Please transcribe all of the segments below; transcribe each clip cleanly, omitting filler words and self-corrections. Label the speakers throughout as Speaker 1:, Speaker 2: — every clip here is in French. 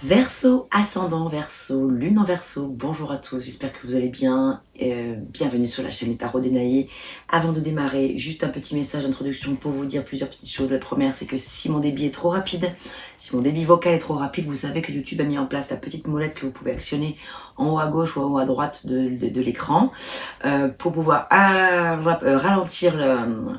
Speaker 1: Verseau, ascendant Verseau, lune en Verseau, bonjour à tous, j'espère que vous allez bien. Bienvenue sur la chaîne Les Tarots d'Enaïe. Avant de démarrer, juste un petit message d'introduction pour vous dire plusieurs petites choses. La première, c'est que si mon débit est trop rapide, si mon débit vocal est trop rapide, vous savez que YouTube a mis en place la petite molette que vous pouvez actionner en haut à gauche ou en haut à droite de l'écran pour pouvoir ralentir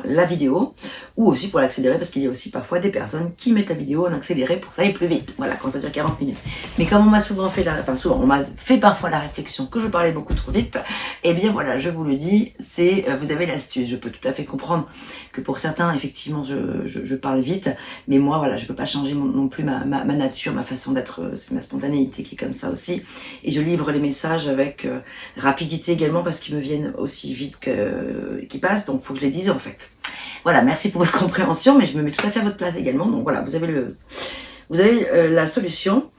Speaker 1: la vidéo ou aussi pour l'accélérer, parce qu'il y a aussi parfois des personnes qui mettent la vidéo en accéléré pour que ça aille plus vite. Voilà, quand ça dure 40 minutes. Mais comme on m'a souvent fait on m'a fait parfois la réflexion que je parlais beaucoup trop vite, et bien voilà, je vous le dis, vous avez l'astuce. Je peux tout à fait comprendre que pour certains, effectivement, je parle vite, mais moi, voilà, je peux pas changer non plus ma nature, ma façon d'être, c'est ma spontanéité qui est comme ça aussi, et je livre les messages avec rapidité également, parce qu'ils me viennent aussi vite qu'ils passent, donc faut que je les dise en fait. Voilà, merci pour votre compréhension, mais je me mets tout à fait à votre place également, donc voilà, vous avez la solution.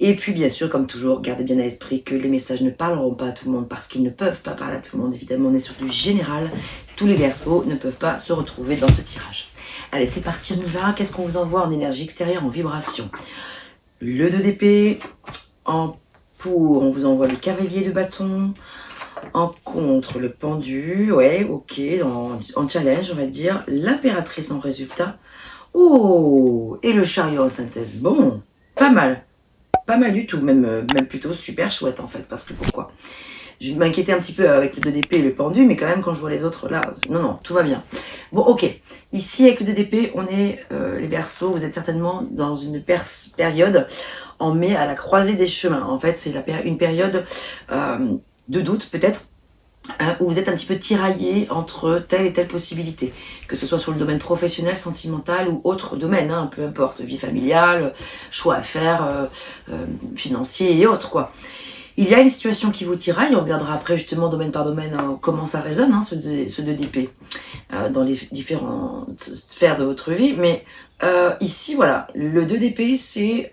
Speaker 1: Et puis bien sûr, comme toujours, gardez bien à l'esprit que les messages ne parleront pas à tout le monde parce qu'ils ne peuvent pas parler à tout le monde. Évidemment, on est sur du général. Tous les Verseaux ne peuvent pas se retrouver dans ce tirage. Allez, c'est parti, on y va. Qu'est-ce qu'on vous envoie en énergie extérieure, en vibration? Le 2 d'épée. En pour, on vous envoie le cavalier de bâton. En contre, le pendu. Ouais, ok. En challenge, on va dire. L'impératrice en résultat. Oh, et le chariot en synthèse. Bon, pas mal. Pas mal du tout, même plutôt super chouette en fait, parce que pourquoi? Je m'inquiétais un petit peu avec le 2 d'épée et le pendu, mais quand même quand je vois les autres là, non, tout va bien. Bon, ok, ici avec le 2 d'épée, on est les Verseaux, vous êtes certainement dans une période en mai à la croisée des chemins. En fait, c'est une période de doute peut-être, où vous êtes un petit peu tiraillé entre telle et telle possibilité, que ce soit sur le domaine professionnel, sentimental ou autre domaine, hein, peu importe, vie familiale, choix à faire, financier et autres, quoi. Il y a une situation qui vous tiraille, on regardera après justement domaine par domaine comment ça résonne, hein, ce 2 d'épée, dans les différentes sphères de votre vie, mais ici, voilà, le 2 d'épée, c'est...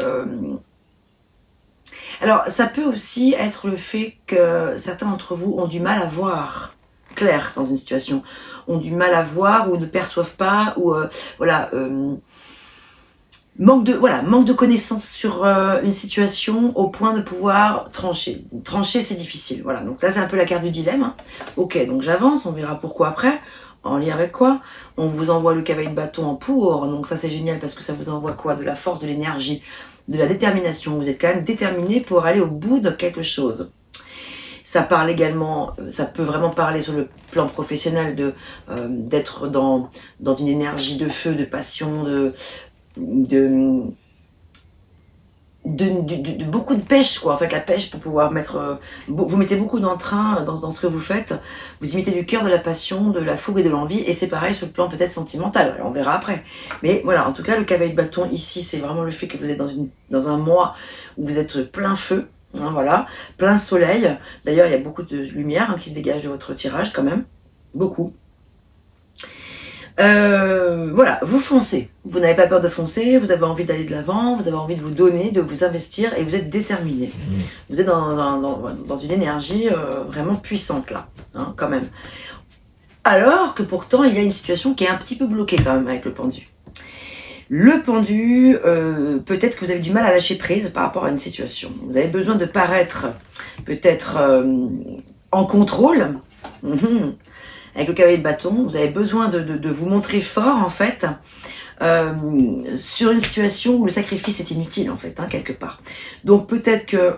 Speaker 1: Alors, ça peut aussi être le fait que certains d'entre vous ont du mal à voir clair dans une situation, ont du mal à voir ou ne perçoivent pas, ou manque de connaissances sur une situation au point de pouvoir trancher. Trancher, c'est difficile. Voilà, donc là, c'est un peu la carte du dilemme. Hein. Ok, donc j'avance, on verra pourquoi après. En lien avec quoi? On vous envoie le cavalier de bâton en pour, donc ça c'est génial parce que ça vous envoie quoi? De la force, de l'énergie, de la détermination. Vous êtes quand même déterminé pour aller au bout de quelque chose. Ça parle également, ça peut vraiment parler sur le plan professionnel d'être dans une énergie de feu, de passion, de beaucoup de pêche, quoi. En fait, la pêche pour pouvoir mettre... vous mettez beaucoup d'entrain dans ce que vous faites. Vous y mettez du cœur, de la passion, de la fougue et de l'envie. Et c'est pareil sur le plan peut-être sentimental. Alors, on verra après. Mais voilà, en tout cas, le cavalier de bâton ici, c'est vraiment le fait que vous êtes dans un mois où vous êtes plein feu. Hein, voilà, plein soleil. D'ailleurs, il y a beaucoup de lumière qui se dégage de votre tirage quand même. Beaucoup. Voilà, vous foncez. Vous n'avez pas peur de foncer, vous avez envie d'aller de l'avant, vous avez envie de vous donner, de vous investir et vous êtes déterminé. Vous êtes dans une énergie vraiment puissante là, hein, quand même. Alors que pourtant, il y a une situation qui est un petit peu bloquée quand même avec le pendu. Le pendu, peut-être que vous avez du mal à lâcher prise par rapport à une situation. Vous avez besoin de paraître peut-être en contrôle. Avec le cavalier de bâton, vous avez besoin de vous montrer fort, en fait, sur une situation où le sacrifice est inutile, en fait, hein, quelque part. Donc, peut-être que...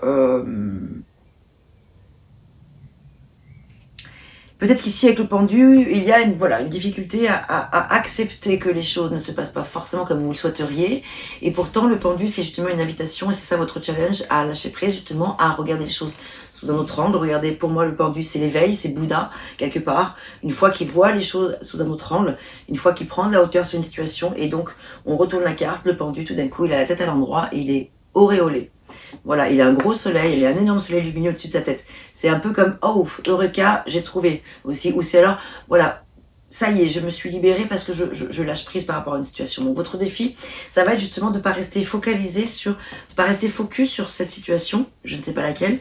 Speaker 1: peut-être qu'ici, avec le pendu, il y a une difficulté à accepter que les choses ne se passent pas forcément comme vous le souhaiteriez. Et pourtant, le pendu, c'est justement une invitation, et c'est ça votre challenge, à lâcher prise, justement, à regarder les choses sous un autre angle. Regardez, pour moi, le pendu, c'est l'éveil, c'est Bouddha, quelque part. Une fois qu'il voit les choses sous un autre angle, une fois qu'il prend de la hauteur sur une situation, et donc, on retourne la carte, le pendu, tout d'un coup, il a la tête à l'endroit, et il est auréolé. Voilà, il a un gros soleil, il a un énorme soleil lumineux au-dessus de sa tête. C'est un peu comme, oh, Eureka, j'ai trouvé aussi. Ou c'est alors, voilà, ça y est, je me suis libérée parce que je lâche prise par rapport à une situation. Donc votre défi, ça va être justement de ne pas rester focalisé de ne pas rester focus sur cette situation, je ne sais pas laquelle,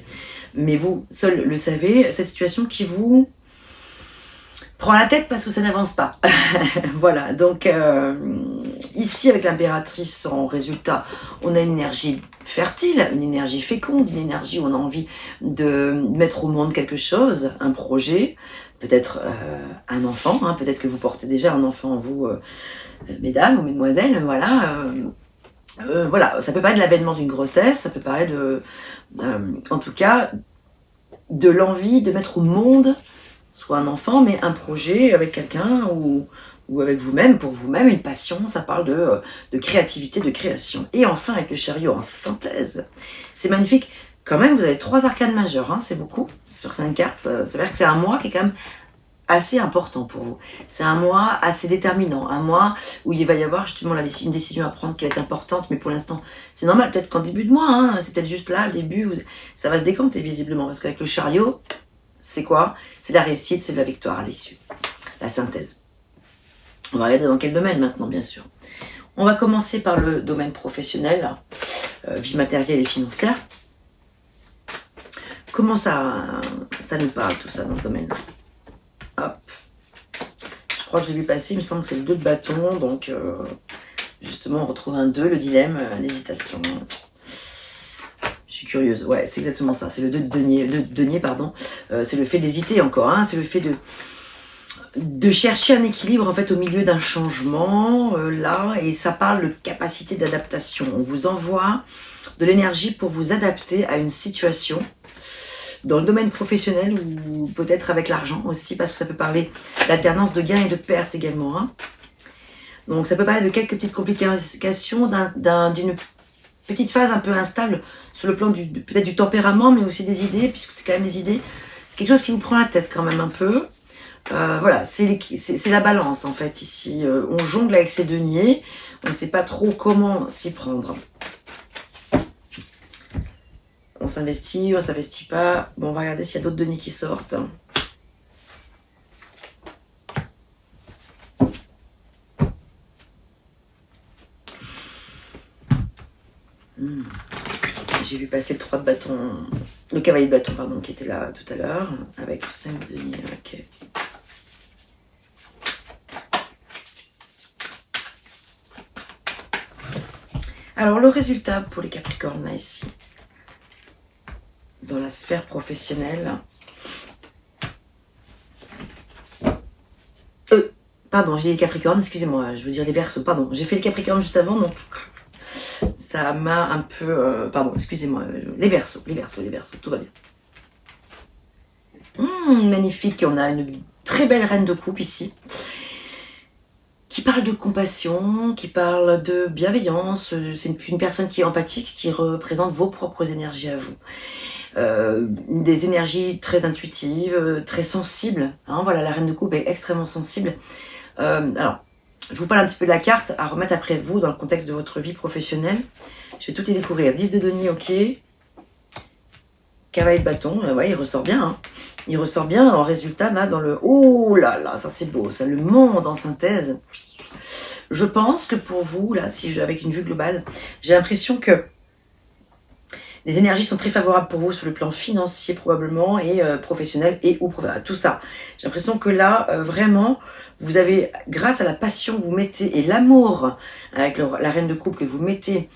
Speaker 1: mais vous seul le savez, cette situation qui vous prend la tête parce que ça n'avance pas. Voilà, donc ici avec l'impératrice en résultat, on a une énergie fertile, une énergie féconde, une énergie où on a envie de mettre au monde quelque chose, un projet, peut-être un enfant, hein, peut-être que vous portez déjà un enfant en vous, mesdames ou mesdemoiselles, voilà. Voilà, ça peut pas être l'avènement d'une grossesse, ça peut parler de, en tout cas, de l'envie de mettre au monde, soit un enfant, mais un projet avec quelqu'un ou avec vous-même, pour vous-même, une passion, ça parle de créativité, de création. Et enfin, avec le chariot en synthèse, c'est magnifique. Quand même, vous avez 3 arcanes majeures, hein, c'est beaucoup, sur 5 cartes, ça veut dire que c'est un mois qui est quand même assez important pour vous. C'est un mois assez déterminant, un mois où il va y avoir justement une décision à prendre qui va être importante, mais pour l'instant, c'est normal, peut-être qu'en début de mois, hein, c'est peut-être juste là, le début, ça va se décanter visiblement, parce qu'avec le chariot, c'est quoi? C'est la réussite, c'est de la victoire à l'issue. La synthèse. On va regarder dans quel domaine maintenant, bien sûr. On va commencer par le domaine professionnel, vie matérielle et financière. Comment ça nous parle tout ça dans ce domaine-là? Hop. Je crois que je l'ai vu passer, il me semble que c'est le 2 de bâton, donc justement on retrouve un 2, le dilemme, l'hésitation. Je suis curieuse, ouais, c'est exactement ça, c'est le 2 de denier, pardon. C'est le fait d'hésiter encore, hein, c'est le fait de chercher un équilibre en fait au milieu d'un changement, là, et ça parle de capacité d'adaptation. On vous envoie de l'énergie pour vous adapter à une situation, dans le domaine professionnel ou peut-être avec l'argent aussi, parce que ça peut parler d'alternance de gains et de pertes également. Hein. Donc ça peut parler de quelques petites complications, d'une petite phase un peu instable sur le plan peut-être du tempérament, mais aussi des idées, puisque c'est quand même des idées. C'est quelque chose qui vous prend la tête quand même un peu. Voilà, c'est la balance en fait ici. On jongle avec ces deniers, on ne sait pas trop comment s'y prendre. On s'investit pas. Bon, on va regarder s'il y a d'autres deniers qui sortent. J'ai vu passer le 3 de bâton, le cavalier de bâton, pardon, qui était là tout à l'heure, avec le 5 de denier, ok. Alors, le résultat pour les Capricornes, là, ici, dans la sphère professionnelle. Pardon, j'ai dit les Capricornes, excusez-moi, je veux dire les Verseaux, pardon. J'ai fait les Capricornes juste avant, donc ça m'a un peu... pardon, excusez-moi, les Verseaux, tout va bien. Magnifique, on a une très belle reine de coupe ici, qui parle de compassion, qui parle de bienveillance. C'est une personne qui est empathique, qui représente vos propres énergies à vous. Des énergies très intuitives, très sensibles. Hein, voilà, la reine de coupe est extrêmement sensible. Alors, je vous parle un petit peu de la carte à remettre après vous dans le contexte de votre vie professionnelle. Je vais tout y découvrir. 10 de denier, ok. Cavalier de bâton, ouais, il ressort bien. Hein. Il ressort bien en résultat là dans le... Oh là là, ça c'est beau, ça, le monde en synthèse. Je pense que pour vous, là, avec une vue globale, j'ai l'impression que les énergies sont très favorables pour vous sur le plan financier probablement et professionnel et ou tout ça. J'ai l'impression que là, vraiment, vous avez, grâce à la passion que vous mettez et l'amour avec la reine de coupe que vous mettez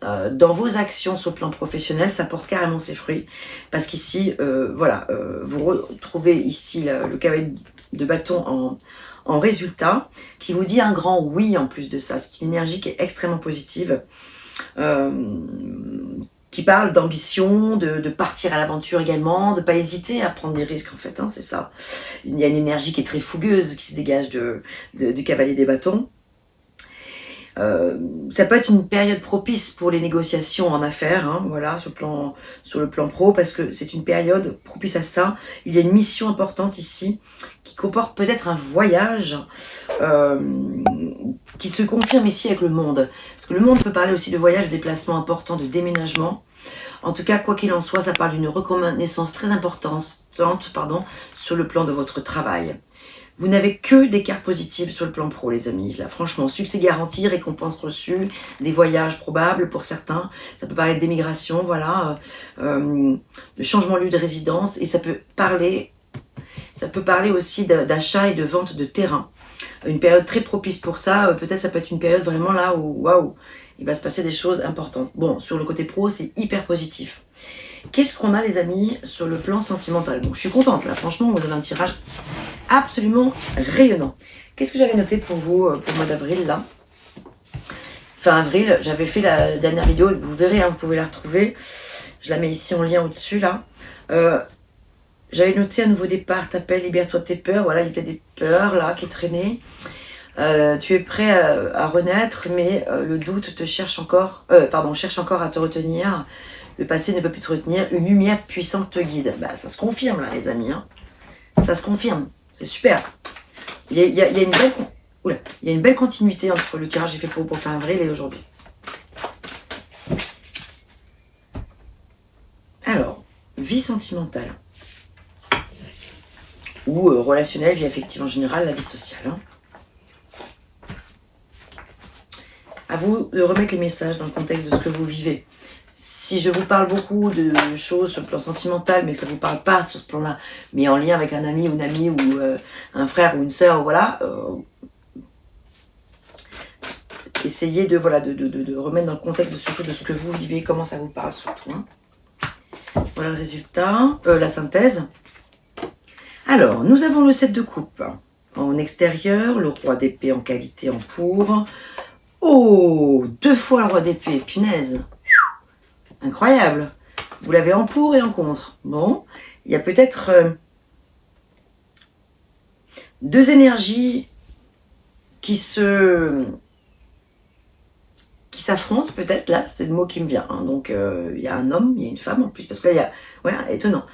Speaker 1: dans vos actions sur le plan professionnel, ça porte carrément ses fruits. Parce qu'ici, voilà, vous retrouvez ici le cavalier de bâton en résultat, qui vous dit un grand oui en plus de ça. C'est une énergie qui est extrêmement positive. Qui parle d'ambition, de partir à l'aventure également, de ne pas hésiter à prendre des risques en fait, hein, c'est ça. Il y a une énergie qui est très fougueuse qui se dégage du cavalier des bâtons. Ça peut être une période propice pour les négociations en affaires, hein, voilà, sur le plan pro, parce que c'est une période propice à ça. Il y a une mission importante ici qui comporte peut-être un voyage qui se confirme ici avec le monde. Parce que le monde peut parler aussi de voyage, de déplacement important, de déménagement. En tout cas, quoi qu'il en soit, ça parle d'une reconnaissance très importante, sur le plan de votre travail. Vous n'avez que des cartes positives sur le plan pro, les amis. Là, franchement, succès garanti, récompense reçue, des voyages probables pour certains. Ça peut parler d'émigration, voilà, de changement de lieu de résidence. Et ça peut parler Ça peut parler aussi d'achat et de vente de terrain. Une période très propice pour ça. Peut-être ça peut être une période vraiment là où, waouh, il va se passer des choses importantes. Bon, sur le côté pro, c'est hyper positif. Qu'est-ce qu'on a, les amis, sur le plan sentimental? Bon, je suis contente, là. Franchement, vous avez un tirage absolument rayonnant. Qu'est-ce que j'avais noté pour vous, pour le mois d'avril, là? Fin avril, j'avais fait la dernière vidéo, vous verrez, hein, vous pouvez la retrouver. Je la mets ici en lien au-dessus, là. J'avais noté un nouveau départ, t'appelles, libère-toi de tes peurs. Voilà, il y était des peurs, là, qui traînaient. Tu es prêt à renaître, mais le doute te cherche encore, cherche encore à te retenir. Le passé ne peut plus te retenir. Une lumière puissante te guide. Bah, ça se confirme, là, les amis. Hein. Ça se confirme. C'est super. Il y a une belle... Oula, il y a une belle continuité entre le tirage que j'ai fait pour fin avril et aujourd'hui. Alors, vie sentimentale. Ou relationnelle, vie affective en général, la vie sociale. Hein. À vous de remettre les messages dans le contexte de ce que vous vivez. Si je vous parle beaucoup de choses sur le plan sentimental, mais que ça ne vous parle pas sur ce plan-là, mais en lien avec un ami ou une amie ou un frère ou une sœur, voilà, essayez de remettre dans le contexte surtout de ce que vous vivez, comment ça vous parle surtout. Hein. Voilà le résultat, la synthèse. Alors, nous avons le 7 de coupe en extérieur, le roi d'épée en qualité en pour. Oh, 2 fois le roi d'épée, punaise. Incroyable. Vous l'avez en pour et en contre. Bon, il y a peut-être 2 énergies qui s'affrontent peut-être là, c'est le mot qui me vient. Hein. Donc il y a un homme, il y a une femme en plus, parce que là il y a, ouais, étonnant.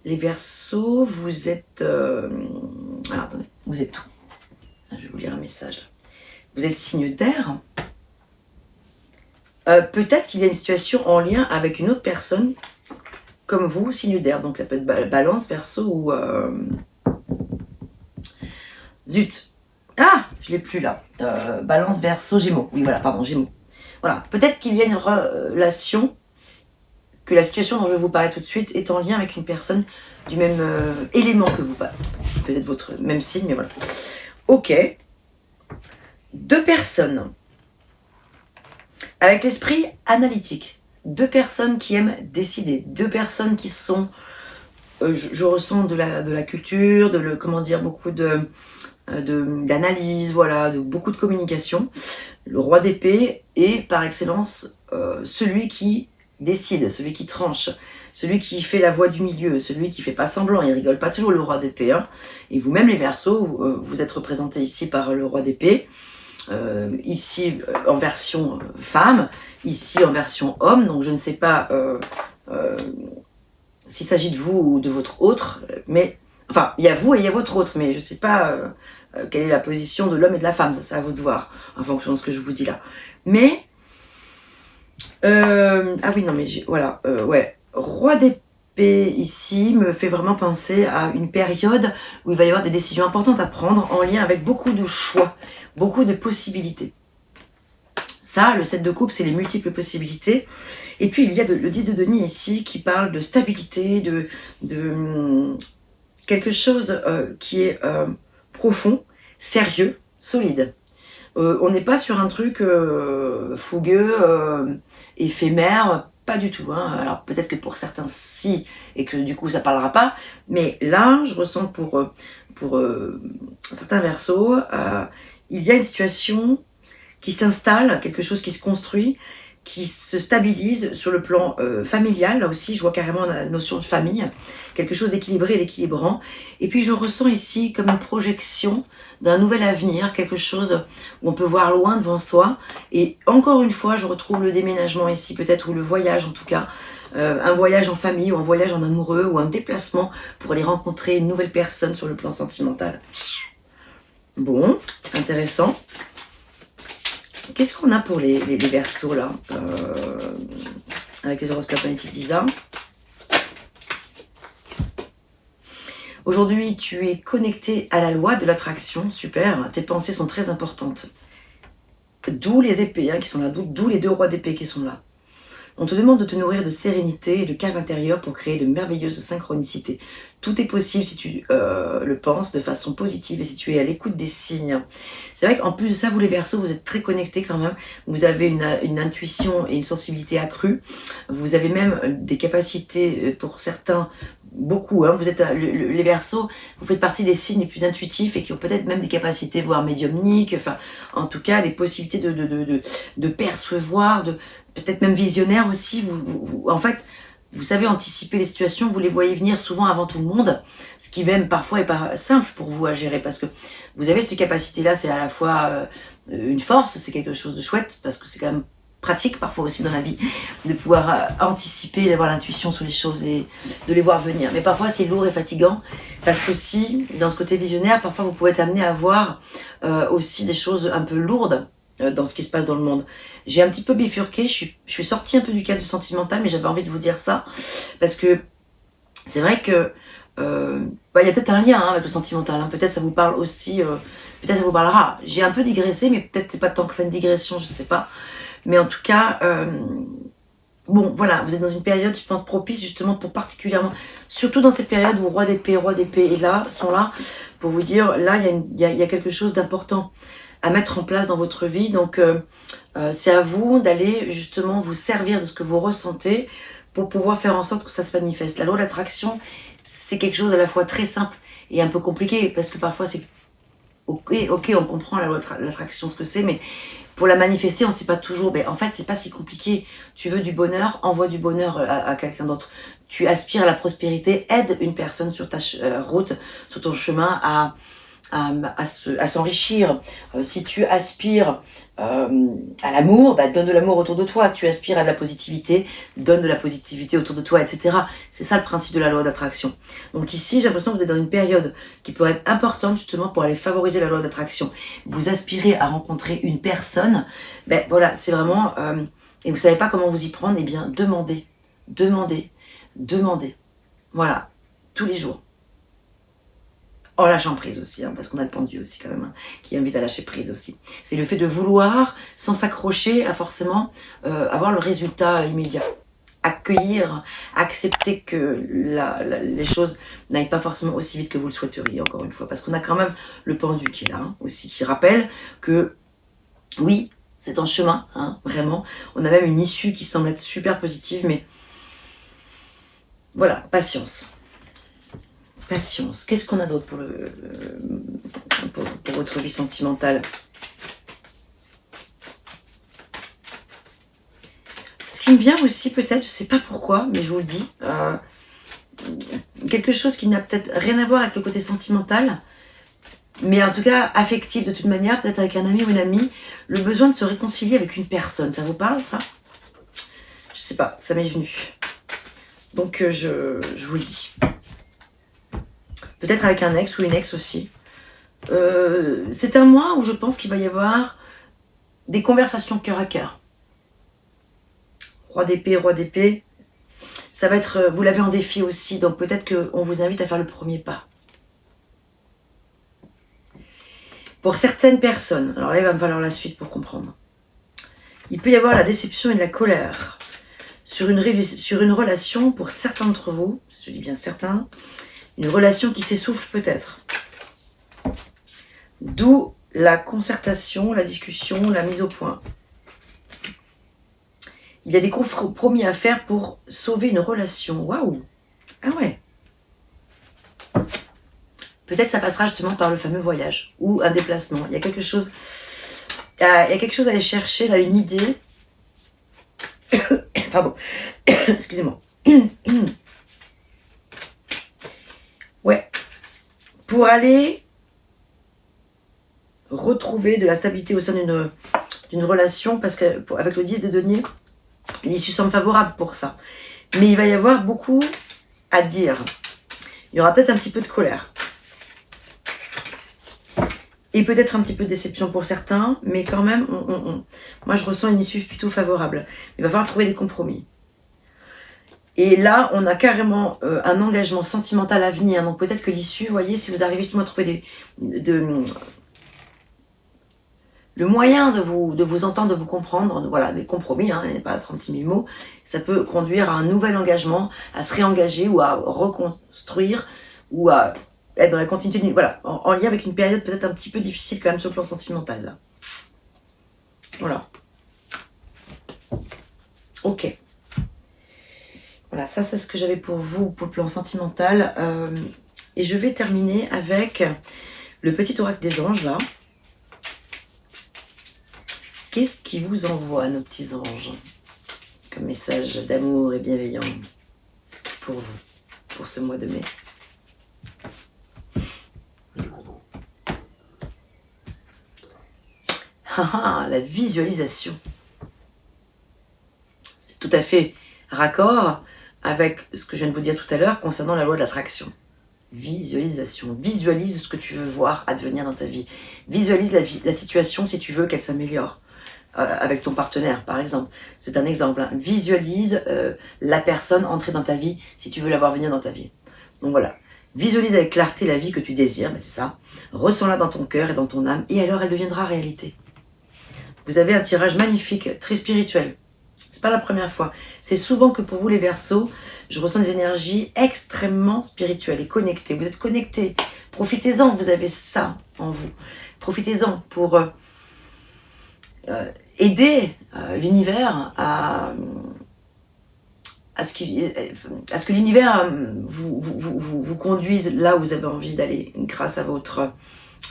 Speaker 1: Les Verseaux, vous êtes, alors attendez, vous êtes tout. Je vais vous lire un message. Là. Vous êtes signe d'air. Peut-être qu'il y a une situation en lien avec une autre personne comme vous, signe d'air. Donc ça peut être Balance, Verseau ou... Zut. Ah, je l'ai plus là. Balance, Verseau, Gémeaux. Oui, voilà, pardon, Gémeaux. Voilà. Peut-être qu'il y a une relation, que la situation dont je vais vous parler tout de suite est en lien avec une personne du même élément que vous. Peut-être votre même signe, mais voilà. Ok. 2 personnes avec l'esprit analytique. 2 personnes qui aiment décider. 2 personnes qui sont... je ressens de la culture, beaucoup d'analyse, voilà, de beaucoup de communication. Le roi d'épée est par excellence celui qui décide, celui qui tranche, celui qui fait la voix du milieu, celui qui fait pas semblant, il rigole pas toujours le roi d'épée. Hein. Et vous-même les Verseaux, vous êtes représentés ici par le roi d'épée. Ici en version femme, ici en version homme, donc je ne sais pas s'il s'agit de vous ou de votre autre, mais enfin il y a vous et il y a votre autre, mais je ne sais pas quelle est la position de l'homme et de la femme, ça c'est à vous de voir en fonction de ce que je vous dis là. Mais ah oui non mais voilà ouais, roi d'épée ici me fait vraiment penser à une période où il va y avoir des décisions importantes à prendre en lien avec beaucoup de choix, beaucoup de possibilités. Ça, le 7 de coupe, c'est les multiples possibilités. Et puis, il y a le 10 de denier ici qui parle de stabilité, de quelque chose qui est profond, sérieux, solide. On n'est pas sur un truc fougueux, éphémère, pas du tout. Hein. Alors, peut-être que pour certains, si, et que du coup, ça parlera pas. Mais là, je ressens pour certains Verseaux, il y a une situation qui s'installe, quelque chose qui se construit, qui se stabilise sur le plan familial. Là aussi, je vois carrément la notion de famille, quelque chose d'équilibré et d'équilibrant. Et puis, je ressens ici comme une projection d'un nouvel avenir, quelque chose où on peut voir loin devant soi. Et encore une fois, je retrouve le déménagement ici, peut-être, ou le voyage en tout cas. Un voyage en famille, ou un voyage en amoureux, ou un déplacement pour aller rencontrer une nouvelle personne sur le plan sentimental. Bon, intéressant. Qu'est-ce qu'on a pour les Verseaux là avec les horoscopes magnétiques d'Isa? Aujourd'hui, tu es connecté à la loi de l'attraction, super. Tes pensées sont très importantes. D'où les épées qui sont là, d'où les 2 rois d'épée qui sont là. On te demande de te nourrir de sérénité et de calme intérieur pour créer de merveilleuses synchronicités. Tout est possible si tu le penses de façon positive et si tu es à l'écoute des signes. C'est vrai qu'en plus de ça, vous les Verseaux, vous êtes très connectés quand même. Vous avez une intuition et une sensibilité accrue. Vous avez même des capacités pour certains, beaucoup. Hein. Vous êtes les Verseaux, vous faites partie des signes les plus intuitifs et qui ont peut-être même des capacités, voire médiumniques. Enfin, en tout cas, des possibilités de percevoir, peut-être même visionnaire aussi. En fait, vous savez anticiper les situations, vous les voyez venir souvent avant tout le monde, ce qui même parfois est pas simple pour vous à gérer, parce que vous avez cette capacité-là, c'est à la fois une force, c'est quelque chose de chouette, parce que c'est quand même pratique parfois aussi dans la vie, de pouvoir anticiper, d'avoir l'intuition sur les choses et de les voir venir. Mais parfois c'est lourd et fatigant, parce que si, dans ce côté visionnaire, parfois vous pouvez être amené à voir aussi des choses un peu lourdes, dans ce qui se passe dans le monde. J'ai un petit peu bifurqué, je suis sortie un peu du cadre du sentimental, mais j'avais envie de vous dire ça, parce que c'est vrai que y a peut-être un lien avec le sentimental, hein. Peut-être ça vous parle aussi, peut-être ça vous parlera. J'ai un peu digressé, mais peut-être c'est pas tant que ça une digression, je sais pas. Mais en tout cas, bon, voilà, vous êtes dans une période, je pense, propice justement pour particulièrement, surtout dans cette période où roi d'épée est là, sont là, pour vous dire, là, il y a quelque chose d'important à mettre en place dans votre vie. Donc c'est à vous d'aller justement vous servir de ce que vous ressentez pour pouvoir faire en sorte que ça se manifeste. La loi de l'attraction, c'est quelque chose à la fois très simple et un peu compliqué, parce que parfois c'est ok, on comprend la loi de l'attraction, ce que c'est, mais pour la manifester, on ne sait pas toujours. Mais en fait, c'est pas si compliqué. Tu veux du bonheur, envoie du bonheur à quelqu'un d'autre. Tu aspires à la prospérité, aide une personne sur ta route, sur ton chemin à s'enrichir. Si tu aspires à l'amour, bah, donne de l'amour autour de toi. Tu aspires à de la positivité, donne de la positivité autour de toi, etc. C'est ça le principe de la loi d'attraction. Donc ici, j'ai l'impression que vous êtes dans une période qui pourrait être importante justement pour aller favoriser la loi d'attraction. Vous aspirez à rencontrer une personne, ben voilà, c'est vraiment... et vous savez pas comment vous y prendre, eh bien demandez, demandez, demandez. Voilà, tous les jours. En lâchant prise aussi, hein, parce qu'on a le pendu aussi quand même, hein, qui invite à lâcher prise aussi. C'est le fait de vouloir, sans s'accrocher à forcément avoir le résultat immédiat. Accueillir, accepter que les choses n'aillent pas forcément aussi vite que vous le souhaiteriez, encore une fois. Parce qu'on a quand même le pendu qui est là, hein, aussi, qui rappelle que oui, c'est un chemin, hein, vraiment. On a même une issue qui semble être super positive, mais voilà, patience. Patience. Qu'est-ce qu'on a d'autre pour votre vie sentimentale? Ce qui me vient aussi peut-être, je sais pas pourquoi, mais je vous le dis, quelque chose qui n'a peut-être rien à voir avec le côté sentimental, mais en tout cas affectif de toute manière, peut-être avec un ami ou une amie, le besoin de se réconcilier avec une personne. Ça vous parle, ça? Je sais pas, ça m'est venu. Donc je vous le dis. Peut-être avec un ex ou une ex aussi. C'est un mois où je pense qu'il va y avoir des conversations cœur à cœur. Roi d'épée. Ça va être, vous l'avez en défi aussi, donc peut-être qu'on vous invite à faire le premier pas. Pour certaines personnes, alors là il va me falloir la suite pour comprendre. Il peut y avoir la déception et de la colère sur une relation pour certains d'entre vous, je dis bien certains, une relation qui s'essouffle peut-être. D'où la concertation, la discussion, la mise au point. Il y a des compromis à faire pour sauver une relation. Waouh! Ah ouais! Peut-être ça passera justement par le fameux voyage ou un déplacement. Il y a quelque chose à aller chercher, là, une idée. Pardon. Excusez-moi. Ouais. Pour aller retrouver de la stabilité au sein d'une relation, parce que avec le 10 de denier, l'issue semble favorable pour ça. Mais il va y avoir beaucoup à dire. Il y aura peut-être un petit peu de colère. Et peut-être un petit peu de déception pour certains, mais quand même, moi je ressens une issue plutôt favorable. Il va falloir trouver des compromis. Et là, on a carrément un engagement sentimental à venir. Donc peut-être que l'issue, vous voyez, si vous arrivez justement à trouver le moyen de vous entendre, de vous comprendre, voilà, des compromis, il n'y a pas 36 000 mots, ça peut conduire à un nouvel engagement, à se réengager ou à reconstruire ou à être dans la continuité, voilà, en lien avec une période peut-être un petit peu difficile quand même sur le plan sentimental. Là. Voilà. Ok. Voilà, ça c'est ce que j'avais pour vous, pour le plan sentimental. Et je vais terminer avec le petit oracle des anges, là. Qu'est-ce qui vous envoie, nos petits anges, comme message d'amour et bienveillant pour vous, pour ce mois de mai? La visualisation. C'est tout à fait raccord avec ce que je viens de vous dire tout à l'heure concernant la loi de l'attraction. Visualisation. Visualise ce que tu veux voir advenir dans ta vie. Visualise la situation si tu veux qu'elle s'améliore. Avec ton partenaire, par exemple. C'est un exemple. Hein. Visualise la personne entrer dans ta vie si tu veux la voir venir dans ta vie. Donc voilà. Visualise avec clarté la vie que tu désires, mais c'est ça. Ressens-la dans ton cœur et dans ton âme, et alors elle deviendra réalité. Vous avez un tirage magnifique, très spirituel. C'est pas la première fois. C'est souvent que pour vous les Verseaux, je ressens des énergies extrêmement spirituelles et connectées. Vous êtes connectés. Profitez-en, vous avez ça en vous. Profitez-en pour aider l'univers à ce que l'univers vous conduise là où vous avez envie d'aller grâce à votre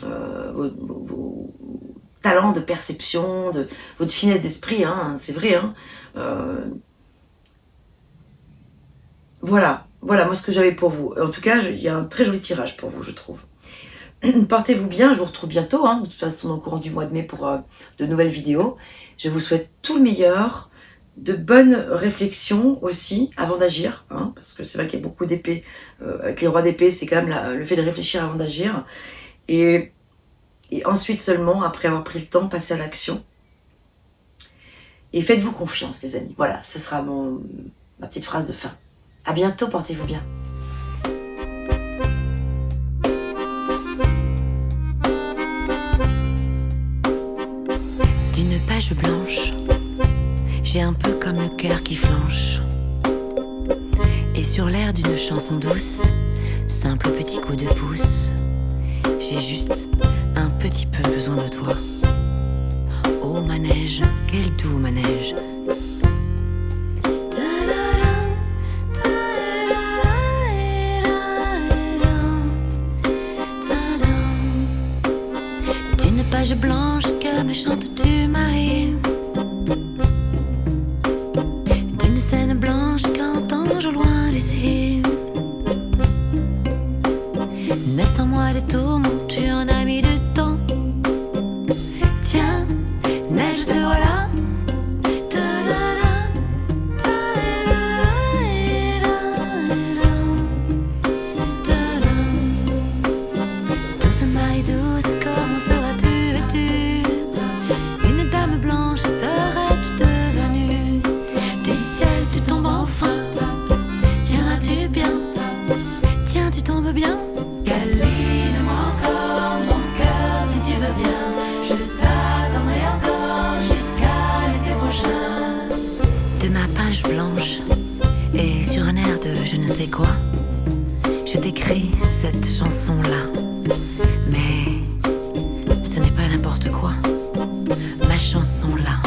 Speaker 1: vos talents de perception, de votre finesse d'esprit, hein, c'est vrai. Hein, voilà, moi ce que j'avais pour vous. En tout cas, il y a un très joli tirage pour vous, je trouve. Portez-vous bien, je vous retrouve bientôt, hein, de toute façon au courant du mois de mai pour de nouvelles vidéos. Je vous souhaite tout le meilleur, de bonnes réflexions aussi avant d'agir, hein, parce que c'est vrai qu'il y a beaucoup d'épées, avec les rois d'épée, c'est quand même le fait de réfléchir avant d'agir. Et ensuite seulement, après avoir pris le temps, passer à l'action. Et faites-vous confiance, les amis. Voilà, ce sera ma petite phrase de fin. À bientôt, portez-vous bien.
Speaker 2: D'une page blanche, j'ai un peu comme le cœur qui flanche. Et sur l'air d'une chanson douce, simple petit coup de pouce, j'ai juste un petit peu besoin de toi. Oh manège, quel doux manège. D'une page blanche que me chantes-tu Marie, d'une scène blanche qu'entends-je au loin d'ici. Naissent en moi des tourments, tu en as mis du temps. Tiens, neige te voilà. Douce Marie douce, comment seras-tu vêtue? Une dame blanche serais-tu devenue? Du ciel tu tombes enfin. Tiens-tu bien? Tiens, tu tombes bien? Câline-moi encore mon cœur si tu veux bien. Je t'attendrai encore jusqu'à l'été prochain. De ma page blanche et sur un air de je ne sais quoi, je t'écris cette chanson-là. Mais ce n'est pas n'importe quoi, ma chanson-là.